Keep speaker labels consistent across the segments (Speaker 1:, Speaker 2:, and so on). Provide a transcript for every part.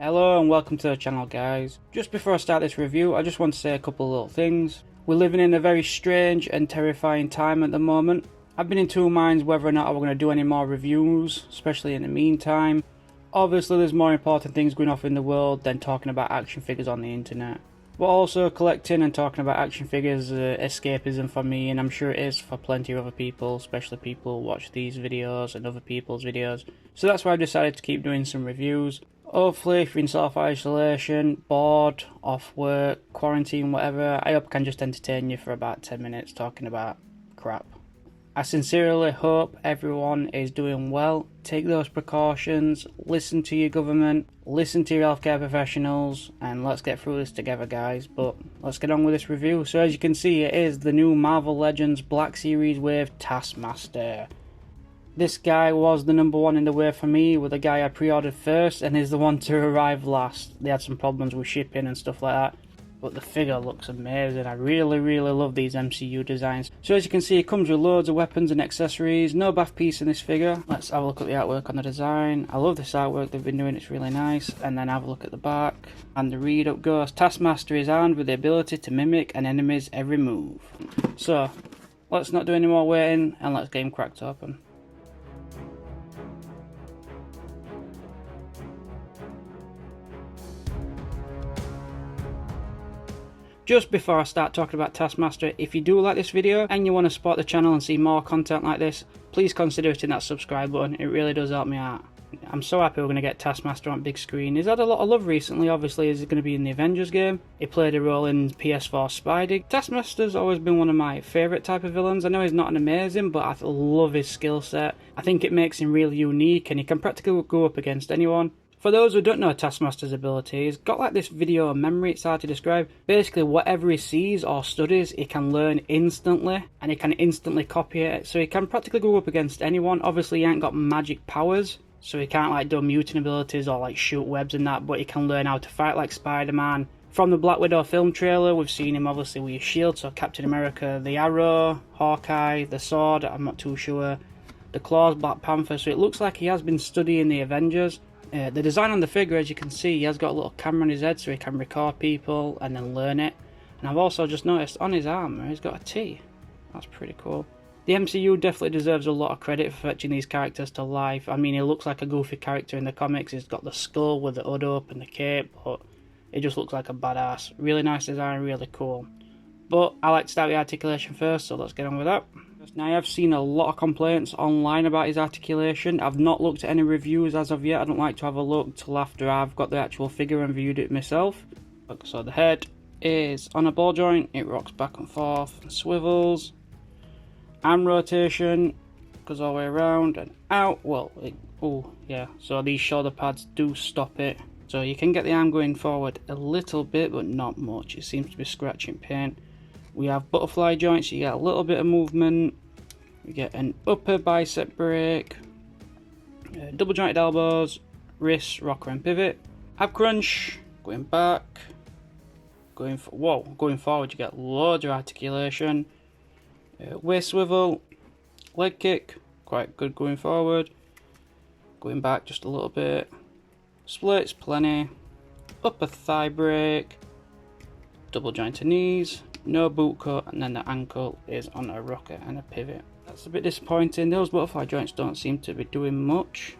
Speaker 1: Hello and welcome to the channel, guys. Just before I start this review, I just want to say a couple of little things. We're living in a very strange and terrifying time at the moment. I've been in two minds whether or not we're going to do any more reviews, especially in the meantime. Obviously there's more important things going off in the world than talking about action figures on the internet. But also collecting and talking about action figures escapism for me, and I'm sure it is for plenty of other people, especially people who watch these videos and other people's videos. So that's why I've decided to keep doing some reviews. Hopefully if you're in self-isolation, bored, off work, quarantine, whatever, I hope I can just entertain you for about 10 minutes talking about crap. I sincerely hope everyone is doing well. Take those precautions, listen to your government, listen to your healthcare professionals, and let's get through this together, guys. But let's get on with this review. So as you can see, it is the new Marvel Legends Black Series Wave Taskmaster. This guy was the number one in the wave for me, with the guy I pre-ordered first, and is the one to arrive last. They had some problems with shipping and stuff like that, but the figure looks amazing. I really love these MCU designs. So as you can see, it comes with loads of weapons and accessories. No BAF piece in this figure. Let's have a look at the artwork on the design. I love this artwork they've been doing, it's really nice. And then have a look at the back. And the read up goes, Taskmaster is armed with the ability to mimic an enemy's every move. So, let's not do any more waiting, and let's get him cracked open. Just before I start talking about Taskmaster, if you do like this video and you want to support the channel and see more content like this, please consider hitting that subscribe button. It really does help me out. I'm so happy we're going to get Taskmaster on big screen. He's had a lot of love recently. Obviously he's going to be in the Avengers game. He played a role in PS4 Spidey. Taskmaster's always been one of my favourite type of villains. I know he's not an amazing, but I love his skill set. I think it makes him really unique, and he can practically go up against anyone. For those who don't know Taskmaster's ability, he's got like this video memory, it's hard to describe. Basically whatever he sees or studies, he can learn instantly, and he can instantly copy it. So he can practically go up against anyone. Obviously he ain't got magic powers, so he can't like do mutant abilities or like shoot webs and that, but he can learn how to fight like Spider-Man. From the Black Widow film trailer, we've seen him obviously with his shield, so Captain America, the arrow, Hawkeye, the sword, I'm not too sure, the claws, Black Panther, so it looks like he has been studying the Avengers. The design on the figure, as you can see, he has got a little camera on his head so he can record people and then learn it. And I've also just noticed on his armour he's got a T. That's pretty cool. The MCU definitely deserves a lot of credit for fetching these characters to life. I mean, he looks like a goofy character in the comics. He's got the skull with the hood up and the cape, but it just looks like a badass. Really nice design, really cool. But I like to start with articulation first, so let's get on with that. Now, I have seen a lot of complaints online about his articulation. I've not looked at any reviews as of yet. I don't like to have a look till after I've got the actual figure and viewed it myself. So the head is on a ball joint. It rocks back and forth and swivels. Arm rotation goes all the way around and out. Well, oh yeah, so these shoulder pads do stop it. So you can get the arm going forward a little bit, but not much. It seems to be scratching paint. We have butterfly joints, so you get a little bit of movement. We get an upper bicep break, double jointed elbows, wrists, rocker and pivot. Ab crunch, going back, going forward you get loads of articulation. Waist swivel, leg kick, quite good going forward. Going back just a little bit. Splits, plenty. Upper thigh break, double jointed knees. No boot cut, and then the ankle is on a rocker and a pivot. That's a bit disappointing. Those butterfly joints don't seem to be doing much.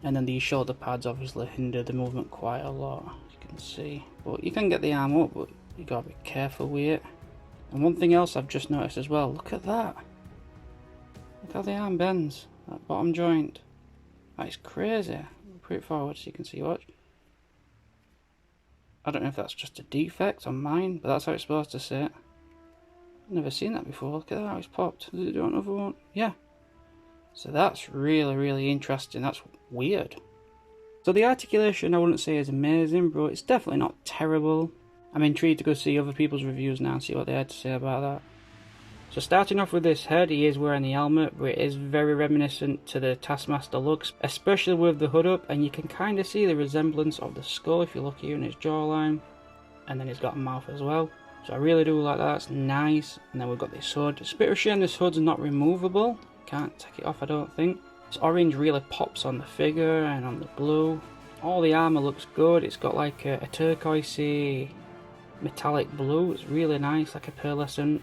Speaker 1: And then these shoulder pads obviously hinder the movement quite a lot, as you can see. But you can get the arm up, but you gotta be careful with it. And one thing else I've just noticed as well, look at that. Look how the arm bends, that bottom joint. That is crazy. Put it forward so you can see, watch. I don't know if that's just a defect on mine, but that's how it's supposed to sit. I've never seen that before. Look at that, how it's popped. Does it do another one? Yeah. So that's really interesting. That's weird. So the articulation I wouldn't say is amazing, but it's definitely not terrible. I'm intrigued to go see other people's reviews now and see what they had to say about that. So starting off with this head, he is wearing the helmet, but it is very reminiscent to the Taskmaster looks, especially with the hood up, and you can kind of see the resemblance of the skull if you look here in his jawline, and then he's got a mouth as well. So I really do like that, it's nice. And then we've got this hood. It's a bit of a shame this hood's not removable, can't take it off I don't think. This orange really pops on the figure and on the blue. All the armour looks good. It's got like a turquoisey metallic blue. It's really nice, like a pearlescent.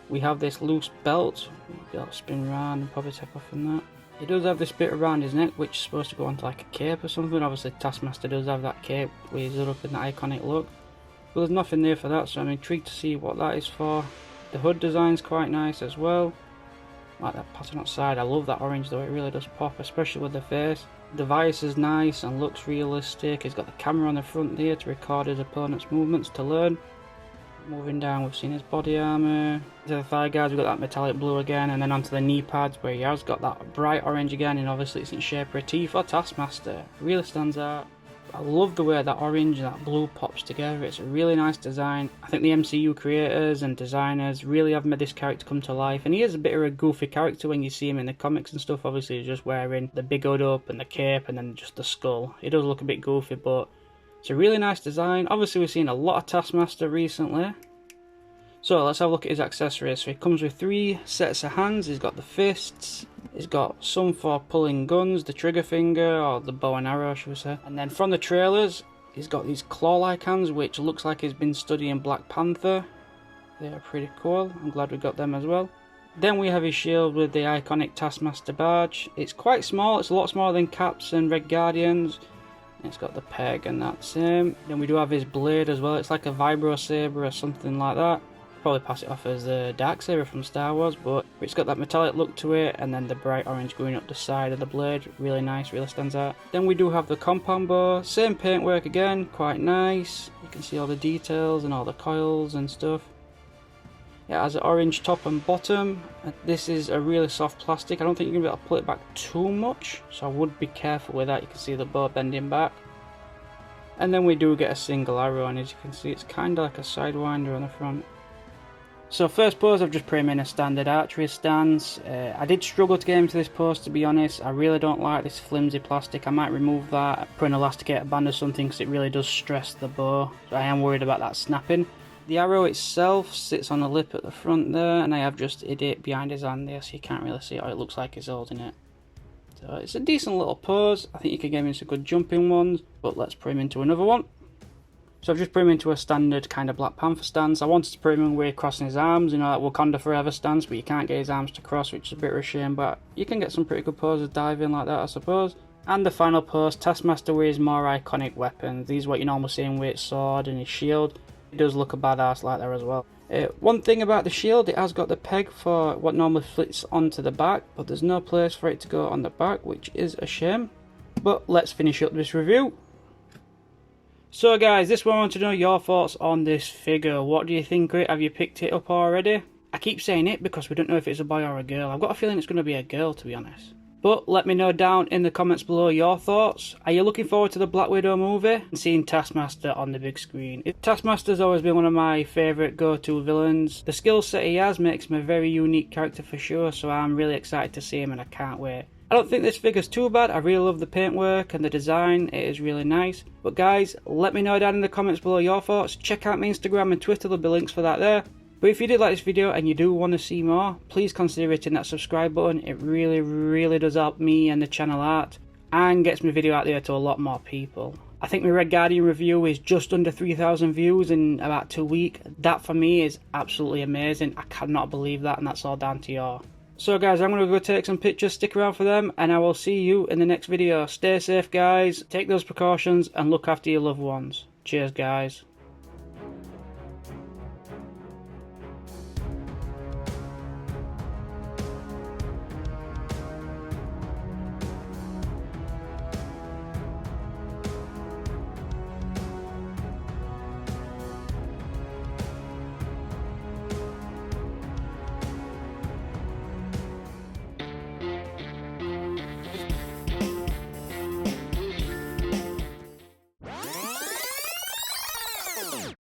Speaker 1: We have this loose belt. Got to spin around and probably take off from that. He does have this bit around his neck, which is supposed to go onto like a cape or something. Obviously, Taskmaster does have that cape with his hood up in that iconic look. But there's nothing there for that, so I'm intrigued to see what that is for. The hood design's quite nice as well. Like that pattern outside. I love that orange though, it really does pop, especially with the face. The device is nice and looks realistic. He's got the camera on the front there to record his opponent's movements to learn. Moving down, we've seen his body armour. To the thigh guards, we've got that metallic blue again, and then onto the knee pads where he has got that bright orange again, and obviously it's in shape of a T for Taskmaster. Really stands out. I love the way that orange and that blue pops together. It's a really nice design. I think the MCU creators and designers really have made this character come to life, and he is a bit of a goofy character when you see him in the comics and stuff. Obviously he's just wearing the big hood up and the cape and then just the skull. He does look a bit goofy, but it's a really nice design. Obviously we've seen a lot of Taskmaster recently. So let's have a look at his accessories. So he comes with 3 sets of hands. He's got the fists, he's got some for pulling guns, the trigger finger, or the bow and arrow should we say. And then from the trailers, he's got these claw-like hands, which looks like he's been studying Black Panther. They are pretty cool, I'm glad we got them as well. Then we have his shield with the iconic Taskmaster badge. It's quite small, it's a lot smaller than Cap's and Red Guardian's. It's got the peg and that same. Then we do have his blade as well. It's like a vibro saber or something like that. Probably pass it off as the Darksaber from Star Wars, but it's got that metallic look to it, and then the bright orange going up the side of the blade. Really nice, really stands out. Then we do have the compound bow. Same paintwork again, quite nice. You can see all the details and all the coils and stuff. It has an orange top and bottom. This is a really soft plastic. I don't think you're going to be able to pull it back too much, so I would be careful with that. You can see the bow bending back. And then we do get a single arrow, and as you can see it's kind of like a sidewinder on the front. So first pose, I've just put him in a standard archery stance. I did struggle to get into this pose, to be honest. I really don't like this flimsy plastic. I might remove that, put an elasticated band or something, because it really does stress the bow. So I am worried about that snapping. The arrow itself sits on the lip at the front there, and I have just hid it behind his hand there, so you can't really see how it looks like he's holding it. So it's a decent little pose. I think you can get him into good jumping ones, but let's put him into another one. So I've just put him into a standard kind of Black Panther stance. I wanted to put him in where crossing his arms, you know, that Wakanda Forever stance, but you can't get his arms to cross, which is a bit of a shame, but you can get some pretty good poses diving like that, I suppose. And the final pose, Taskmaster with his more iconic weapons. These are what you normally see him with his sword and his shield. It does look a badass like that as well. One thing about the shield, it has got the peg for what normally fits onto the back, but there's no place for it to go on the back, which is a shame. But let's finish up this review. So guys, this one I want to know your thoughts on this figure. What do you think of it? Have you picked it up already? I keep saying it because we don't know if it's a boy or a girl. I've got a feeling it's going to be a girl, to be honest. But let me know down in the comments below your thoughts. Are you looking forward to the Black Widow movie and seeing Taskmaster on the big screen? Taskmaster's always been one of my favourite go-to villains. The skill set he has makes him a very unique character for sure, so I'm really excited to see him and I can't wait. I don't think this figure's too bad. I really love the paintwork and the design. It is really nice. But guys, let me know down in the comments below your thoughts. Check out my Instagram and Twitter. There'll be links for that there. But if you did like this video and you do want to see more, please consider hitting that subscribe button. It really does help me and the channel out and gets my video out there to a lot more people. I think my Red Guardian review is just under 3,000 views in about 2 weeks. That for me is absolutely amazing. I cannot believe that, and that's all down to you. So guys, I'm going to go take some pictures, stick around for them, and I will see you in the next video. Stay safe guys, take those precautions, and look after your loved ones. Cheers guys.